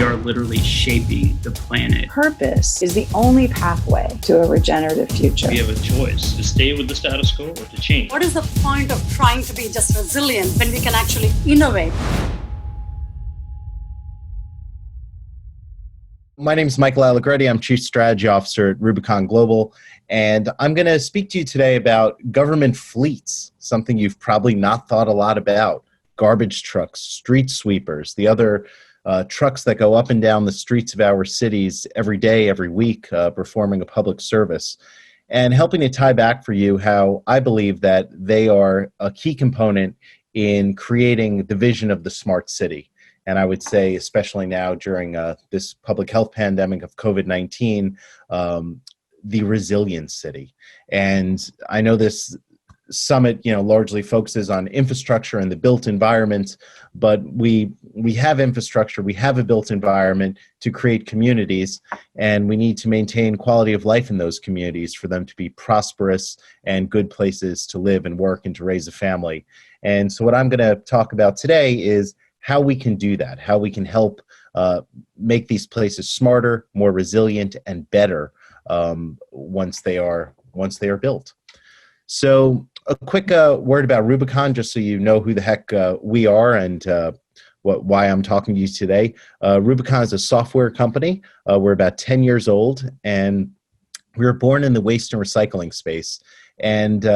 are literally shaping the planet. Purpose is the only pathway to a regenerative future. We have a choice to stay with the status quo or to change. What is the point of trying to be just resilient when we can actually innovate? My name is Michael Allegretti. I'm Chief Strategy Officer at Rubicon Global, and I'm going to speak to you today about government fleets, something you've probably not thought a lot about. Garbage trucks, street sweepers, the other trucks that go up and down the streets of our cities every day, every week, performing a public service, and helping to tie back for you how I believe that they are a key component in creating the vision of the smart city. And I would say, especially now during this public health pandemic of COVID-19, the resilient city. And I know this summit, largely focuses on infrastructure and the built environment, but we have infrastructure, we have a built environment to create communities, and we need to maintain quality of life in those communities for them to be prosperous and good places to live and work and to raise a family. And so what I'm going to talk about today is how we can do that, how we can help make these places smarter, more resilient, and better once they are built. So a quick word about Rubicon, just so you know who the heck we are and why I'm talking to you today. Rubicon is a software company. We're about 10 years old, and we were born in the waste and recycling space. And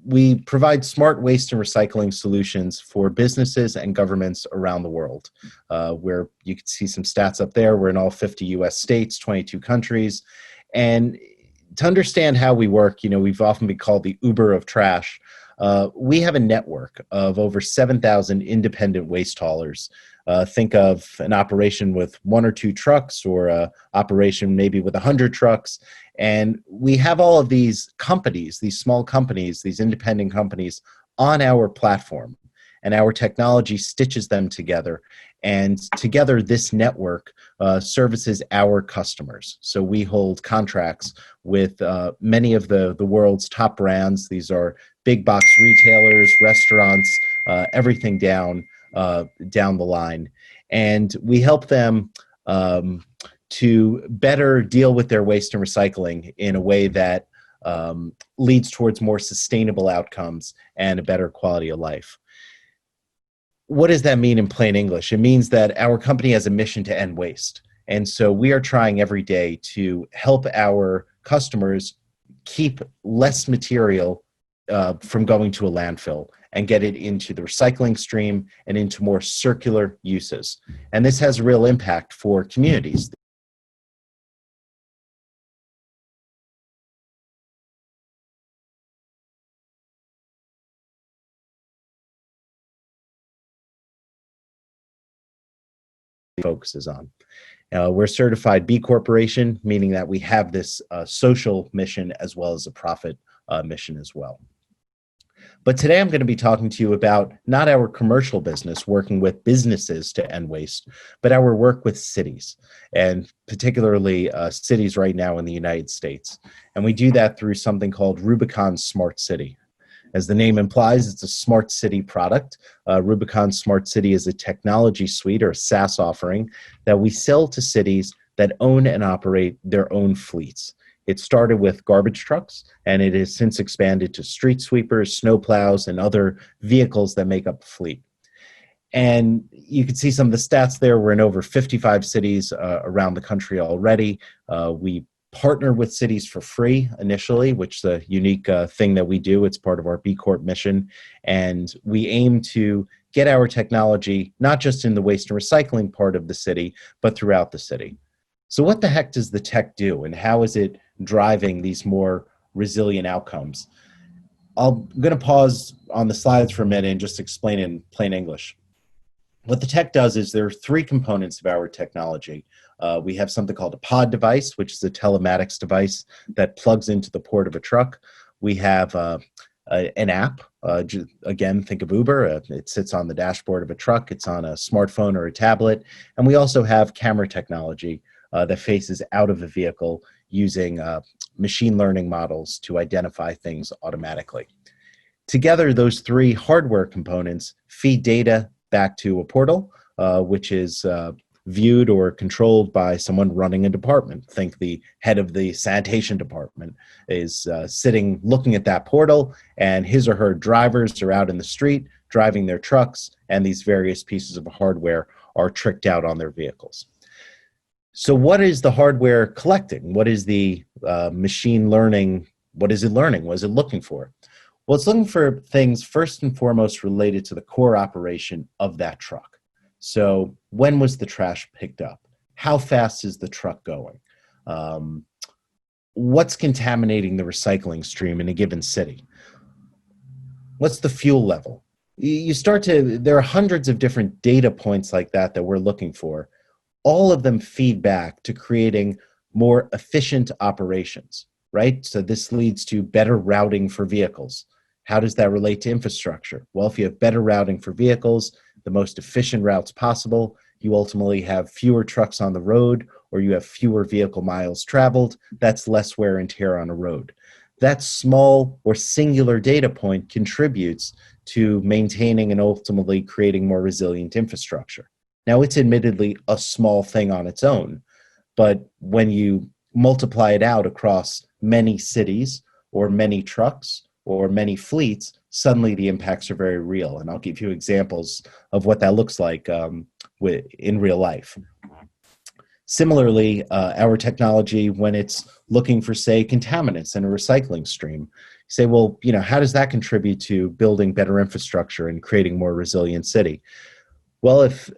we provide smart waste and recycling solutions for businesses and governments around the world. Where you can see some stats up there. We're in all 50 US states, 22 countries. And to understand how we work, we've often been called the Uber of trash. We have a network of over 7,000 independent waste haulers. Think of an operation with 1 or 2 trucks, or an operation maybe with 100 trucks. And we have all of these companies, these small companies, these independent companies on our platform. And our technology stitches them together. And together, this network services our customers. So we hold contracts with many of the world's top brands. These are big box retailers, restaurants, everything down the line. And we help them to better deal with their waste and recycling in a way that leads towards more sustainable outcomes and a better quality of life. What does that mean in plain English? It means that our company has a mission to end waste. And so we are trying every day to help our customers keep less material from going to a landfill and get it into the recycling stream and into more circular uses. And this has a real impact for communities. Focuses on. We're certified B Corporation, meaning that we have this social mission as well as a profit mission as well. But today I'm going to be talking to you about not our commercial business working with businesses to end waste, but our work with cities, and particularly cities right now in the United States. And we do that through something called Rubicon Smart City. As the name implies, it's a smart city product. Rubicon Smart City is a technology suite or a SaaS offering that we sell to cities that own and operate their own fleets. It started with garbage trucks, and it has since expanded to street sweepers, snowplows, and other vehicles that make up a fleet. And you can see some of the stats there. We're in over 55 cities around the country already. We partner with cities for free initially, which is a unique thing that we do. It's part of our B Corp mission. And we aim to get our technology, not just in the waste and recycling part of the city, but throughout the city. So what the heck does the tech do, and how is it driving these more resilient outcomes? I'm going to pause on the slides for a minute and just explain in plain English. What the tech does is there are 3 components of our technology. We have something called a pod device, which is a telematics device that plugs into the port of a truck. We have an app. Again, think of Uber. It sits on the dashboard of a truck. It's on a smartphone or a tablet. And we also have camera technology that faces out of the vehicle using machine learning models to identify things automatically. Together, those 3 hardware components feed data back to a portal, which is viewed or controlled by someone running a department. Think the head of the sanitation department is sitting looking at that portal, and his or her drivers are out in the street driving their trucks, and these various pieces of hardware are tricked out on their vehicles. So what is the hardware collecting? What is the machine learning? What is it learning? What is it looking for? Well, it's looking for things first and foremost related to the core operation of that truck. So when was the trash picked up? How fast is the truck going? What's contaminating the recycling stream in a given city? What's the fuel level? There are hundreds of different data points like that that we're looking for. All of them feed back to creating more efficient operations, right? So this leads to better routing for vehicles. How does that relate to infrastructure? Well, if you have better routing for vehicles, the most efficient routes possible, you ultimately have fewer trucks on the road, or you have fewer vehicle miles traveled. That's less wear and tear on a road. That small or singular data point contributes to maintaining and ultimately creating more resilient infrastructure. Now, it's admittedly a small thing on its own, but when you multiply it out across many cities or many trucks or many fleets, suddenly the impacts are very real. And I'll give you examples of what that looks like in real life. Similarly, our technology, when it's looking for, say, contaminants in a recycling stream, you say, well, how does that contribute to building better infrastructure and creating more resilient city? Well, if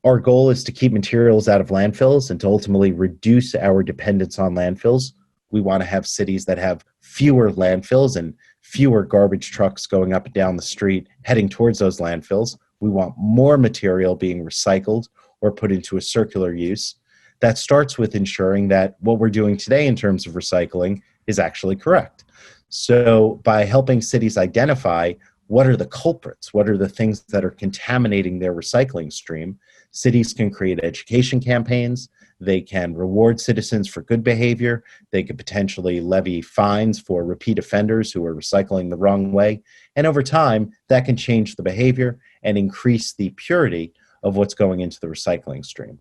our goal is to keep materials out of landfills and to ultimately reduce our dependence on landfills, we want to have cities that have fewer landfills and fewer garbage trucks going up and down the street heading towards those landfills. We want more material being recycled or put into a circular use. That starts with ensuring that what we're doing today in terms of recycling is actually correct. So by helping cities identify what are the culprits, what are the things that are contaminating their recycling stream, cities can create education campaigns, they can reward citizens for good behavior, they could potentially levy fines for repeat offenders who are recycling the wrong way, and over time, that can change the behavior and increase the purity of what's going into the recycling stream.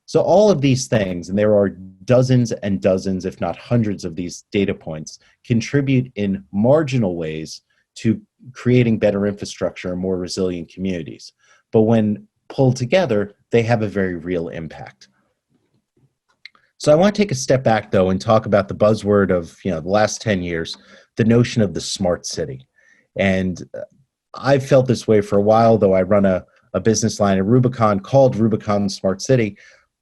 So all of these things, and there are dozens and dozens, if not hundreds of these data points, contribute in marginal ways to creating better infrastructure and more resilient communities. But when pulled together, they have a very real impact. So I want to take a step back, though, and talk about the buzzword of the last 10 years, the notion of the smart city. And I've felt this way for a while, though I run a business line at Rubicon called Rubicon Smart City.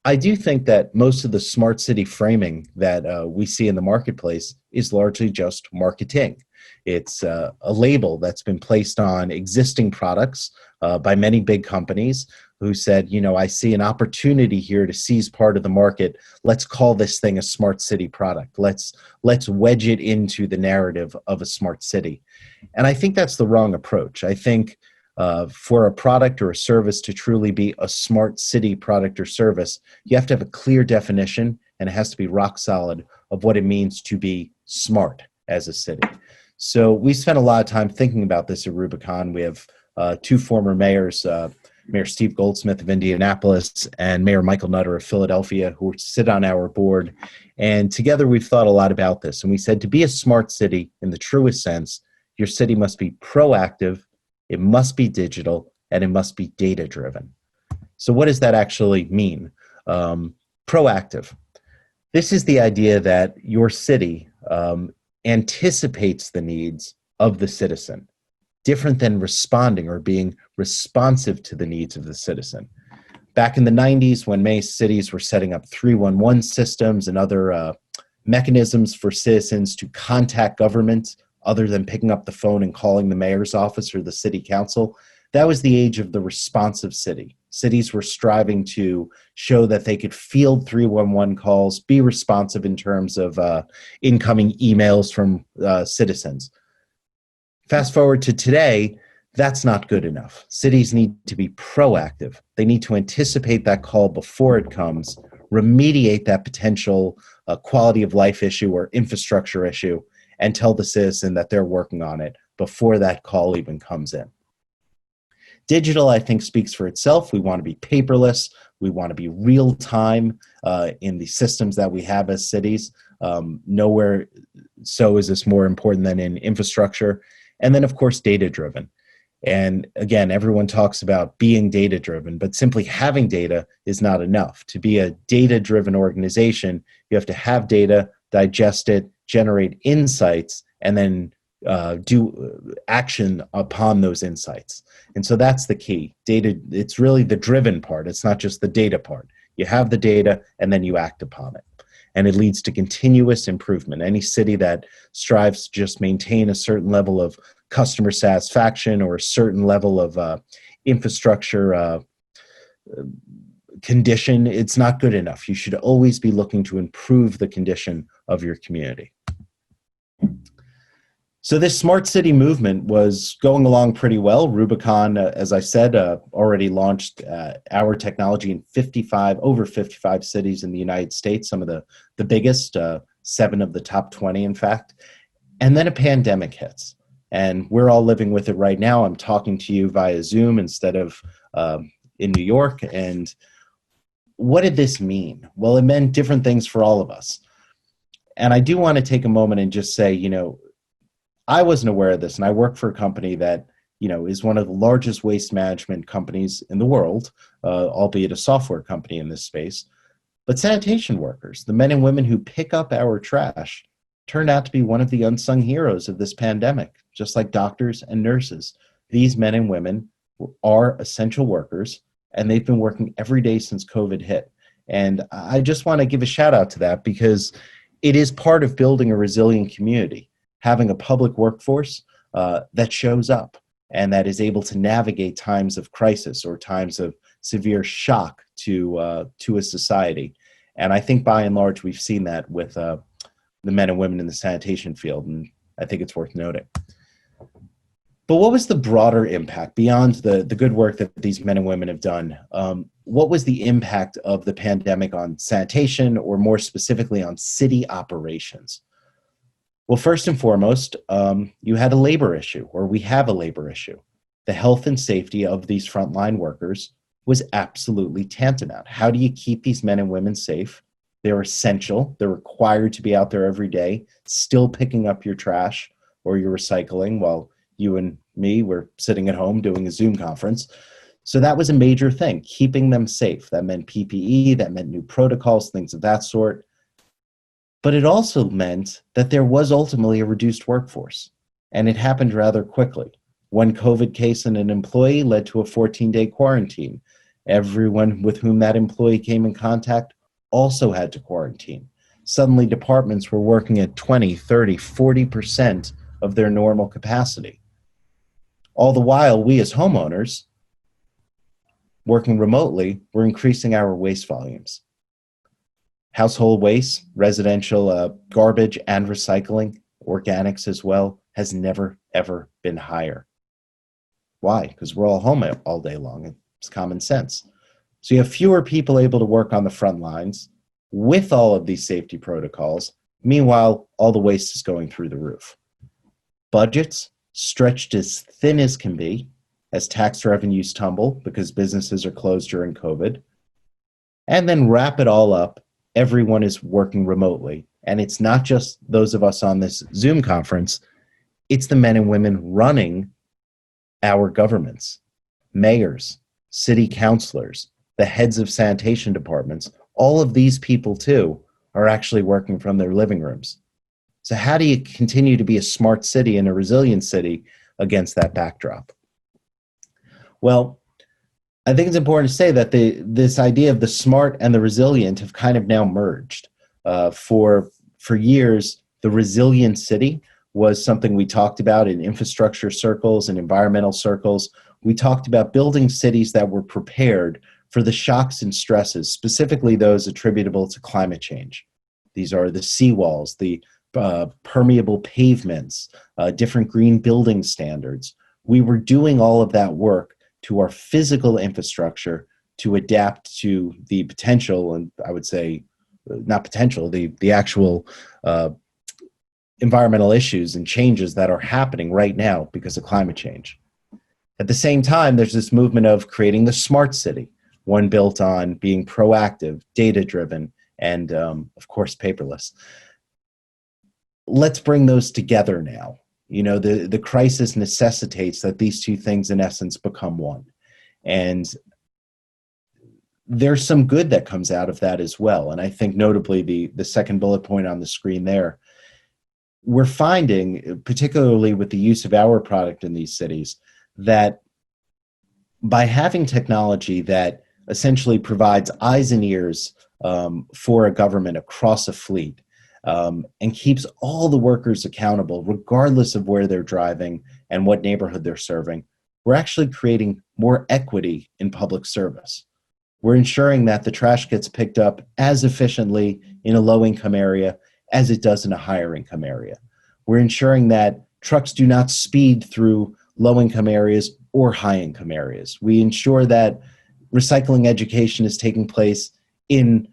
I do think that most of the smart city framing that we see in the marketplace is largely just marketing. It's a label that's been placed on existing products by many big companies who said, I see an opportunity here to seize part of the market. Let's call this thing a smart city product. Let's wedge it into the narrative of a smart city. And I think that's the wrong approach. I think for a product or a service to truly be a smart city product or service, you have to have a clear definition, and it has to be rock solid of what it means to be smart as a city. So we spent a lot of time thinking about this at Rubicon. We have two former mayors, Mayor Steve Goldsmith of Indianapolis and Mayor Michael Nutter of Philadelphia, who sit on our board. And together we've thought a lot about this. And we said to be a smart city in the truest sense, your city must be proactive, it must be digital, and it must be data-driven. So what does that actually mean? Proactive. This is the idea that your city anticipates the needs of the citizen, different than responding or being responsive to the needs of the citizen. Back in the 90s, when many cities were setting up 311 systems and other mechanisms for citizens to contact government other than picking up the phone and calling the mayor's office or the city council, that was the age of the responsive city. Cities were striving to show that they could field 311 calls, be responsive in terms of incoming emails from citizens. Fast forward to today, that's not good enough. Cities need to be proactive. They need to anticipate that call before it comes, remediate that potential quality of life issue or infrastructure issue, and tell the citizen that they're working on it before that call even comes in. Digital, I think, speaks for itself. We want to be paperless. We want to be real time in the systems that we have as cities. Nowhere so is this more important than in infrastructure. And then, of course, data driven. And again, everyone talks about being data driven, but simply having data is not enough. To be a data driven organization, you have to have data, digest it, generate insights, and then do action upon those insights. And so that's the key. Data, it's really the driven part. It's not just the data part. You have the data and then you act upon it. And it leads to continuous improvement. Any city that strives to just maintain a certain level of customer satisfaction or a certain level of infrastructure condition, it's not good enough. You should always be looking to improve the condition of your community. So this smart city movement was going along pretty well. Rubicon, as I said, already launched our technology in over 55 cities in the United States, some of the biggest, 7 of the top 20, in fact. And then a pandemic hits. And we're all living with it right now. I'm talking to you via Zoom instead of in New York. And what did this mean? Well, it meant different things for all of us. And I do want to take a moment and just say, I wasn't aware of this, and I work for a company that, is one of the largest waste management companies in the world, albeit a software company in this space. But sanitation workers, the men and women who pick up our trash, turned out to be one of the unsung heroes of this pandemic, just like doctors and nurses. These men and women are essential workers, and they've been working every day since COVID hit. And I just want to give a shout out to that because it is part of building a resilient community, having a public workforce that shows up and that is able to navigate times of crisis or times of severe shock to a society. And I think by and large, we've seen that with the men and women in the sanitation field, and I think it's worth noting. But what was the broader impact beyond the good work that these men and women have done? What was the impact of the pandemic on sanitation, or more specifically on city operations? Well, first and foremost, you had a labor issue, or we have a labor issue. The health and safety of these frontline workers was absolutely tantamount. How do you keep these men and women safe? They're essential. They're required to be out there every day, still picking up your trash or your recycling while you and me were sitting at home doing a Zoom conference. So that was a major thing, keeping them safe. That meant PPE, that meant new protocols, things of that sort. But it also meant that there was ultimately a reduced workforce, and it happened rather quickly. One COVID case in an employee led to a 14-day quarantine. Everyone with whom that employee came in contact also had to quarantine. Suddenly, departments were working at 20, 30, 40% of their normal capacity. All the while, we as homeowners, working remotely, were increasing our waste volumes. Household waste, residential garbage and recycling, organics as well, has never, ever been higher. Why? Because we're all home all day long. It's common sense. So you have fewer people able to work on the front lines with all of these safety protocols. Meanwhile, all the waste is going through the roof. Budgets stretched as thin as can be as tax revenues tumble because businesses are closed during COVID. And then wrap it all up, everyone is working remotely. And it's not just those of us on this Zoom conference, it's the men and women running our governments, mayors, city councilors, the heads of sanitation departments. All of these people too are actually working from their living rooms. So how do you continue to be a smart city and a resilient city against that backdrop? Well, I think it's important to say that this idea of the smart and the resilient have kind of now merged. For years, the resilient city was something we talked about in infrastructure circles and environmental circles. We talked about building cities that were prepared for the shocks and stresses, specifically those attributable to climate change. These are the seawalls, the permeable pavements, different green building standards. We were doing all of that work to our physical infrastructure to adapt to the potential, and I would say not potential, the actual environmental issues and changes that are happening right now because of climate change. At the same time, there's this movement of creating the smart city, one built on being proactive, data-driven, and of course, paperless. Let's bring those together now. You know, the crisis necessitates that these two things, in essence, become one. And there's some good that comes out of that as well. And I think notably the second bullet point on the screen there, we're finding, particularly with the use of our product in these cities, that by having technology that essentially provides eyes and ears for a government across a fleet, and keeps all the workers accountable, regardless of where they're driving and what neighborhood they're serving, we're actually creating more equity in public service. We're ensuring that the trash gets picked up as efficiently in a low-income area as it does in a higher-income area. We're ensuring that trucks do not speed through low-income areas or high-income areas. We ensure that recycling education is taking place in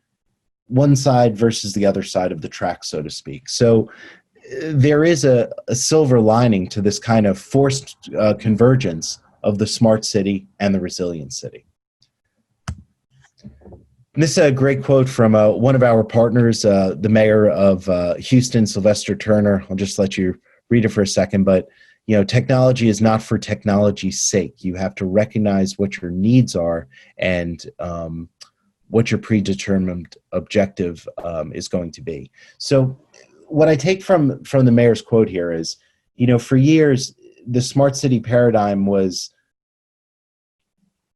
one side versus the other side of the track, so to speak. So there is a silver lining to this kind of forced convergence of the smart city and the resilient city. And this is a great quote from one of our partners, the mayor of Houston, Sylvester Turner. I'll just let you read it for a second, but you know, technology is not for technology's sake. You have to recognize what your needs are and what your predetermined objective is going to be. So what I take from the mayor's quote here is, you know, for years, the smart city paradigm was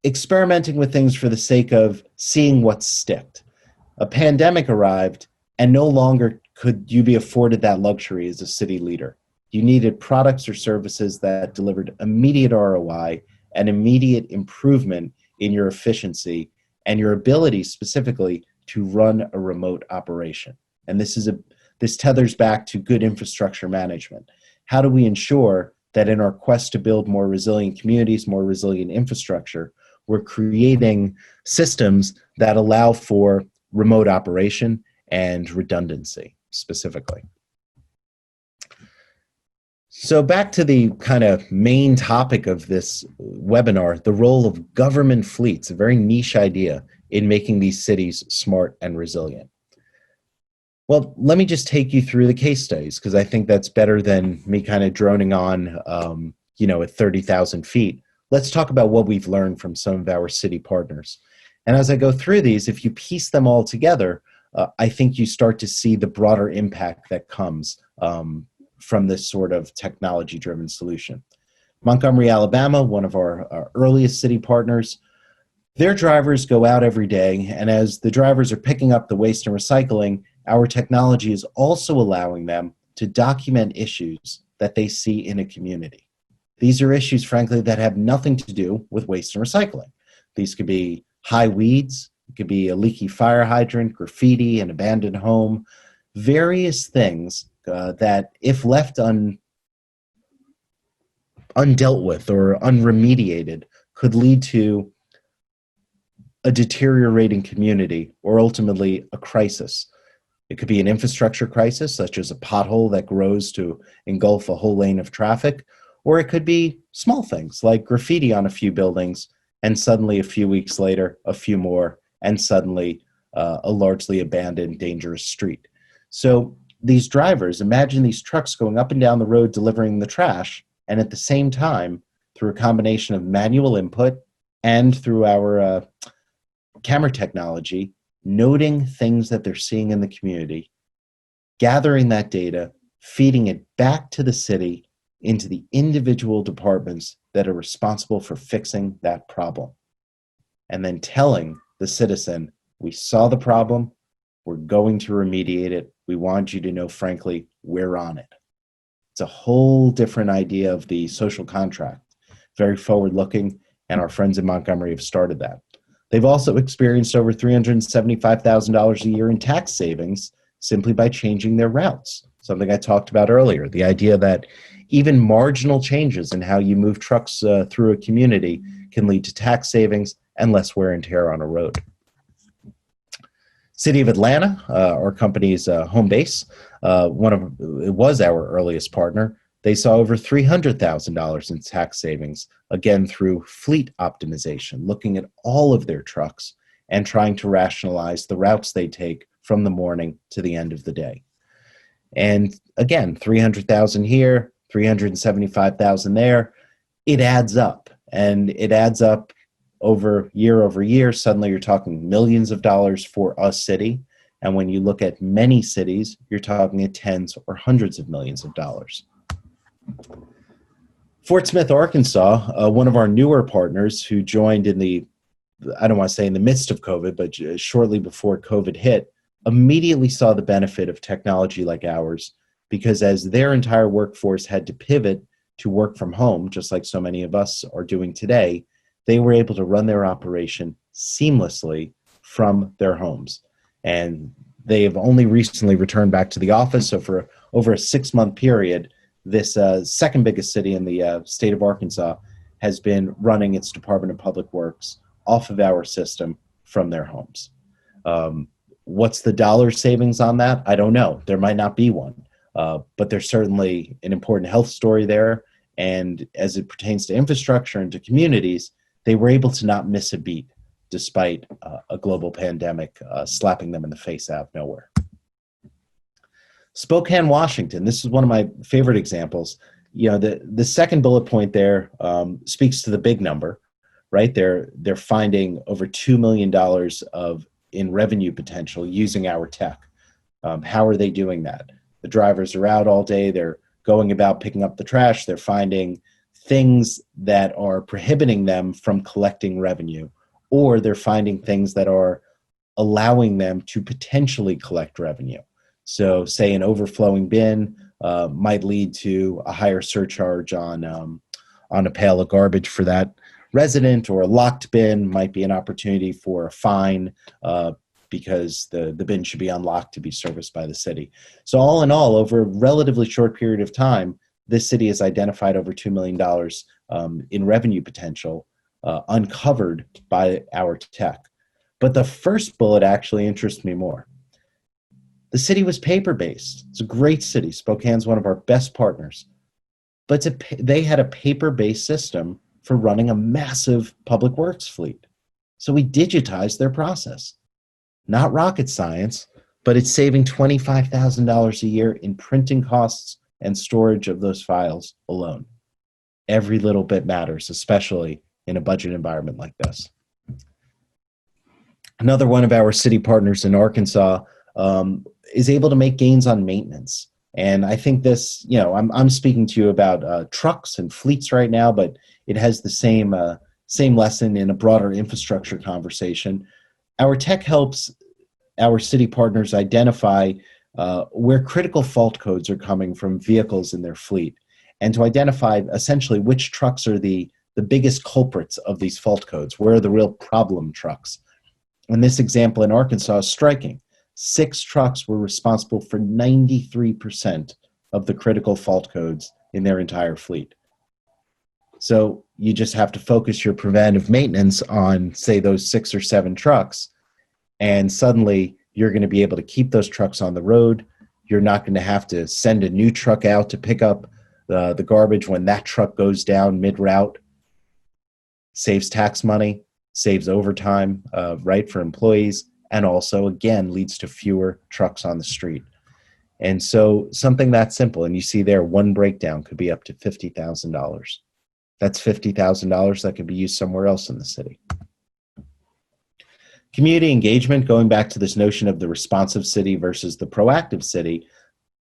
experimenting with things for the sake of seeing what sticked. A pandemic arrived, and no longer could you be afforded that luxury as a city leader. You needed products or services that delivered immediate ROI and immediate improvement in your efficiency and your ability specifically to run a remote operation. And this tethers back to good infrastructure management. How do we ensure that in our quest to build more resilient communities, more resilient infrastructure, we're creating systems that allow for remote operation and redundancy specifically? So back to the kind of main topic of this webinar, the role of government fleets, a very niche idea in making these cities smart and resilient. Well, let me just take you through the case studies, because I think that's better than me kind of droning on, you know, at 30,000 feet. Let's talk about what we've learned from some of our city partners. And as I go through these, if you piece them all together, I think you start to see the broader impact that comes from this sort of technology-driven solution. Montgomery, Alabama, one of our earliest city partners, their drivers go out every day, and as the drivers are picking up the waste and recycling, our technology is also allowing them to document issues that they see in a community. These are issues, frankly, that have nothing to do with waste and recycling. These could be high weeds, it could be a leaky fire hydrant, graffiti, an abandoned home, various things that, if left undealt with or unremediated, could lead to a deteriorating community or ultimately a crisis. It could be an infrastructure crisis, such as a pothole that grows to engulf a whole lane of traffic, or it could be small things like graffiti on a few buildings, and suddenly a few weeks later, a few more, and suddenly a largely abandoned, dangerous street. So these drivers, imagine these trucks going up and down the road delivering the trash, and at the same time, through a combination of manual input and through our camera technology, noting things that they're seeing in the community, gathering that data, feeding it back to the city into the individual departments that are responsible for fixing that problem, and then telling the citizen, we saw the problem, we're going to remediate it, we want you to know, frankly, we're on it. It's a whole different idea of the social contract, very forward-looking, and our friends in Montgomery have started that. They've also experienced over $375,000 a year in tax savings simply by changing their routes, something I talked about earlier, the idea that even marginal changes in how you move trucks through a community can lead to tax savings and less wear and tear on a road. City of Atlanta, our company's home base, it was our earliest partner. They saw over $300,000 in tax savings, again through fleet optimization, looking at all of their trucks and trying to rationalize the routes they take from the morning to the end of the day. And again, 300,000 here, 375,000 there, it adds up. And it adds up over year. Suddenly you're talking millions of dollars for a city. And when you look at many cities, you're talking at tens or hundreds of millions of dollars. Fort Smith, Arkansas, one of our newer partners who joined in I don't want to say in the midst of COVID, but shortly before COVID hit, immediately saw the benefit of technology like ours, because as their entire workforce had to pivot to work from home, just like so many of us are doing today, they were able to run their operation seamlessly from their homes. And they have only recently returned back to the office. So for over a 6-month period, this second biggest city in the state of Arkansas has been running its Department of Public Works off of our system from their homes. What's the dollar savings on that? I don't know. There might not be one, but there's certainly an important health story there. And as it pertains to infrastructure and to communities, they were able to not miss a beat despite a global pandemic slapping them in the face out of nowhere. Spokane, Washington. This is one of my favorite examples. You know, the second bullet point there speaks to the big number, right? They're finding over $2 million in revenue potential using our tech. How are they doing that? The drivers are out all day. They're going about picking up the trash. They're finding things that are prohibiting them from collecting revenue, or they're finding things that are allowing them to potentially collect revenue. So say an overflowing bin might lead to a higher surcharge on a pail of garbage for that resident, or a locked bin might be an opportunity for a fine because the bin should be unlocked to be serviced by the city. So all in all, over a relatively short period of time, this city has identified over $2 million in revenue potential uncovered by our tech. But the first bullet actually interests me more. The city was paper-based. It's a great city. Spokane's one of our best partners. But they had a paper-based system for running a massive public works fleet. So we digitized their process. Not rocket science, but it's saving $25,000 a year in printing costs and storage of those files alone. Every little bit matters, especially in a budget environment like this. Another one of our city partners in Arkansas is able to make gains on maintenance. And I think this, you know, I'm speaking to you about trucks and fleets right now, but it has the same lesson in a broader infrastructure conversation. Our tech helps our city partners identify where critical fault codes are coming from vehicles in their fleet, and to identify essentially which trucks are the biggest culprits of these fault codes, where are the real problem trucks. And this example in Arkansas is striking. 6 trucks were responsible for 93% of the critical fault codes in their entire fleet. So you just have to focus your preventive maintenance on, say, those 6 or 7 trucks, and suddenly you're going to be able to keep those trucks on the road. You're not going to have to send a new truck out to pick up the garbage when that truck goes down mid-route. Saves tax money, saves overtime, right, for employees, and also, again, leads to fewer trucks on the street. And so something that simple, and you see there, one breakdown could be up to $50,000. That's $50,000 that could be used somewhere else in the city. Community engagement, going back to this notion of the responsive city versus the proactive city.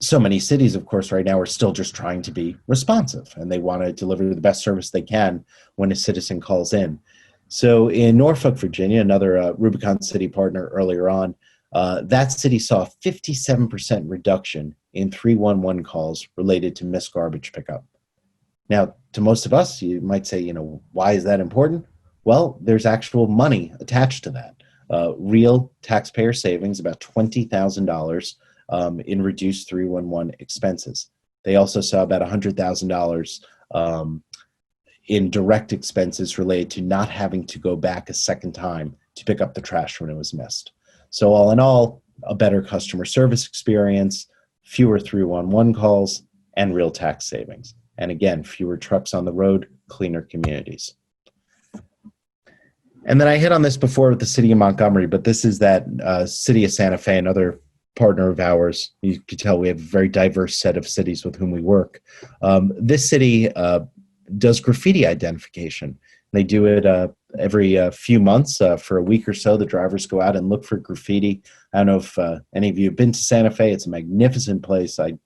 So many cities, of course, right now are still just trying to be responsive, and they want to deliver the best service they can when a citizen calls in. So in Norfolk, Virginia, another Rubicon City partner earlier on, that city saw a 57% reduction in 311 calls related to missed garbage pickup. Now, to most of us, you might say, why is that important? Well, there's actual money attached to that. Real taxpayer savings, about $20,000 in reduced 311 expenses. They also saw about $100,000 in direct expenses related to not having to go back a second time to pick up the trash when it was missed. So all in all, a better customer service experience, fewer 311 calls, and real tax savings. And again, fewer trucks on the road, cleaner communities. And then I hit on this before with the city of Montgomery, but this is that city of Santa Fe, another partner of ours. You can tell we have a very diverse set of cities with whom we work. This city does graffiti identification. They do it every few months for a week or so. The drivers go out and look for graffiti. I don't know if any of you have been to Santa Fe. It's a magnificent place, a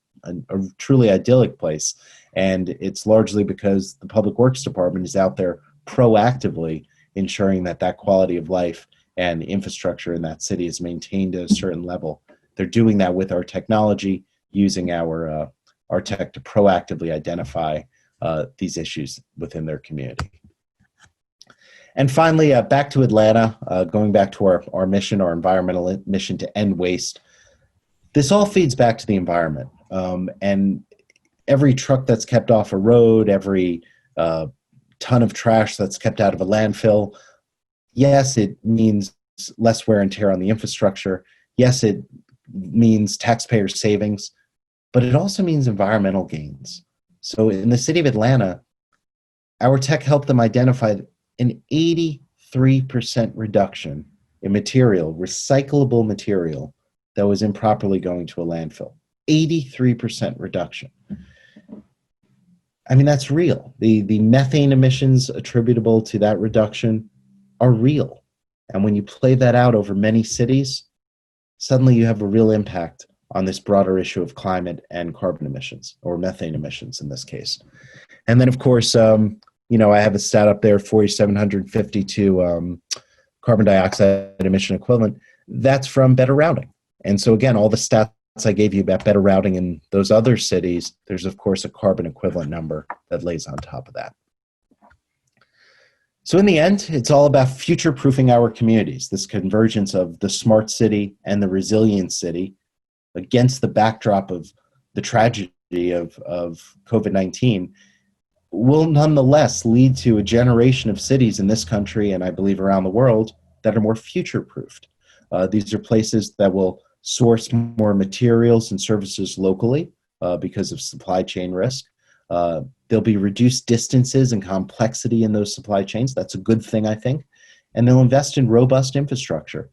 truly idyllic place. And it's largely because the Public Works Department is out there proactively ensuring that that quality of life and infrastructure in that city is maintained at a certain level. They're doing that with our technology, using our tech to proactively identify these issues within their community. And finally, back to Atlanta, going back to our mission, our environmental mission to end waste. This all feeds back to the environment. And every truck that's kept off a road, every ton of trash that's kept out of a landfill, yes, it means less wear and tear on the infrastructure. Yes, it means taxpayer savings, but it also means environmental gains. So in the city of Atlanta, our tech helped them identify an 83% reduction in material, recyclable material, that was improperly going to a landfill. 83% reduction. I mean, that's real. The methane emissions attributable to that reduction are real. And when you play that out over many cities, suddenly you have a real impact on this broader issue of climate and carbon emissions, or methane emissions in this case. And then, of course, I have a stat up there, 4,752 carbon dioxide emission equivalent. That's from better routing. And so, again, all the stats I gave you about better routing in those other cities, there's, of course, a carbon equivalent number that lays on top of that. So in the end, it's all about future-proofing our communities, this convergence of the smart city and the resilient city against the backdrop of the tragedy of COVID-19 will nonetheless lead to a generation of cities in this country, and I believe around the world, that are more future-proofed. These are places that will source more materials and services locally because of supply chain risk. There'll be reduced distances and complexity in those supply chains. That's a good thing, I think. And they'll invest in robust infrastructure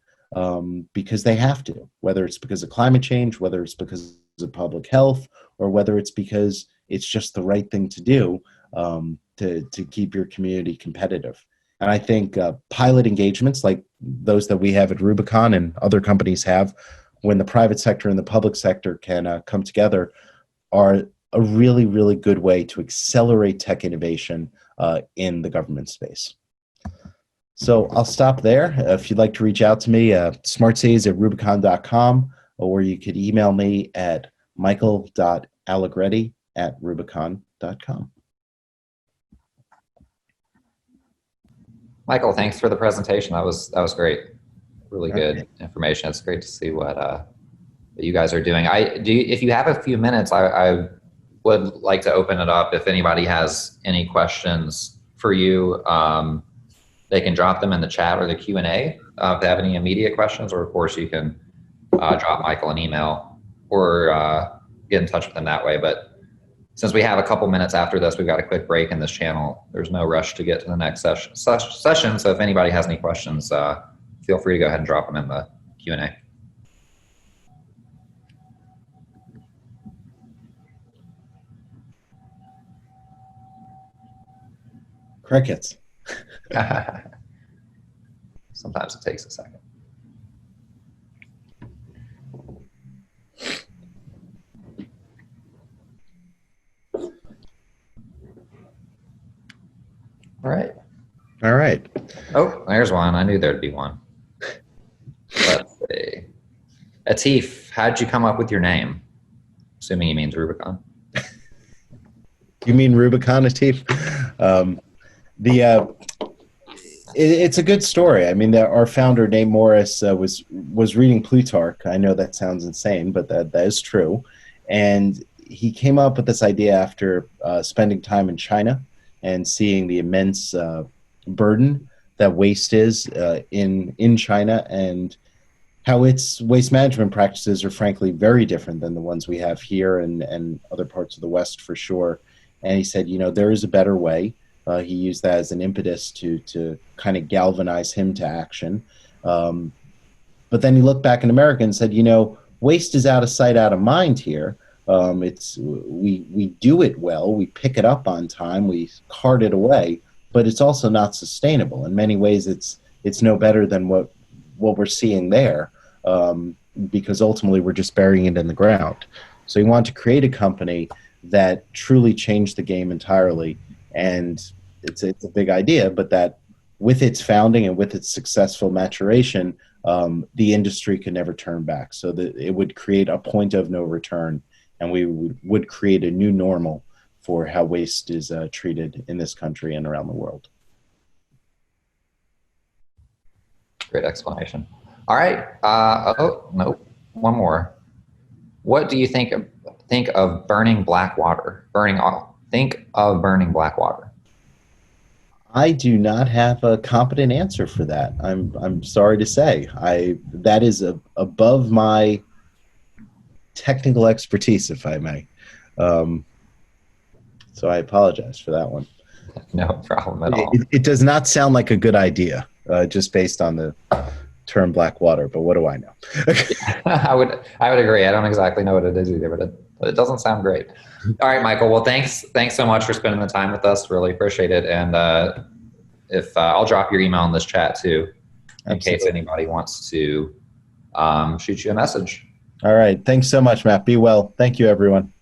because they have to, whether it's because of climate change, whether it's because of public health, or whether it's because it's just the right thing to do to keep your community competitive. And I think pilot engagements like those that we have at Rubicon and other companies have, when the private sector and the public sector can come together, are a really, really good way to accelerate tech innovation in the government space. So I'll stop there. If you'd like to reach out to me, smartcities@rubicon.com, or you could email me at michael.allegretti@rubicon.com. Michael, thanks for the presentation. That was great. Really good information. It's great to see what you guys are doing. If you have a few minutes, I would like to open it up. If anybody has any questions for you, they can drop them in the chat or the Q&A if they have any immediate questions, or of course you can drop Michael an email or get in touch with him that way. But since we have a couple minutes after this, we've got a quick break in this channel. There's no rush to get to the next session. So if anybody has any questions, feel free to go ahead and drop them in the Q&A. Crickets. Sometimes it takes a second. All right. Oh, there's one. I knew there'd be one. Let's see. Atif, how'd you come up with your name? Assuming he means Rubicon. You mean Rubicon, Atif? It's a good story. I mean, our founder, Nate Morris, was reading Plutarch. I know that sounds insane, but that is true. And he came up with this idea after spending time in China and seeing the immense burden that waste is in China. And how its waste management practices are frankly very different than the ones we have here and other parts of the West for sure. And he said, there is a better way. He used that as an impetus to kind of galvanize him to action. But then he looked back in America and said, waste is out of sight, out of mind here. We do it well, we pick it up on time, we cart it away, but it's also not sustainable. In many ways, it's no better than what we're seeing there, because ultimately we're just burying it in the ground. So he wanted to create a company that truly changed the game entirely. And it's a big idea, but that with its founding and with its successful maturation, the industry could never turn back. So that it would create a point of no return, and we would create a new normal for how waste is treated in this country and around the world. Great explanation. All right. Oh, no, one more. What do you think of burning black water? Burning oil. Think of burning black water. I do not have a competent answer for that. I'm sorry to say. That is above my technical expertise, if I may. So I apologize for that one. No problem at all. It does not sound like a good idea, just based on the term black water, but what do I know? I would agree. I don't exactly know what it is either, but it doesn't sound great. All right, Michael. Well, thanks so much for spending the time with us. Really appreciate it. And if I'll drop your email in this chat too, in case anybody wants to shoot you a message. All right. Thanks so much, Matt. Be well. Thank you, everyone.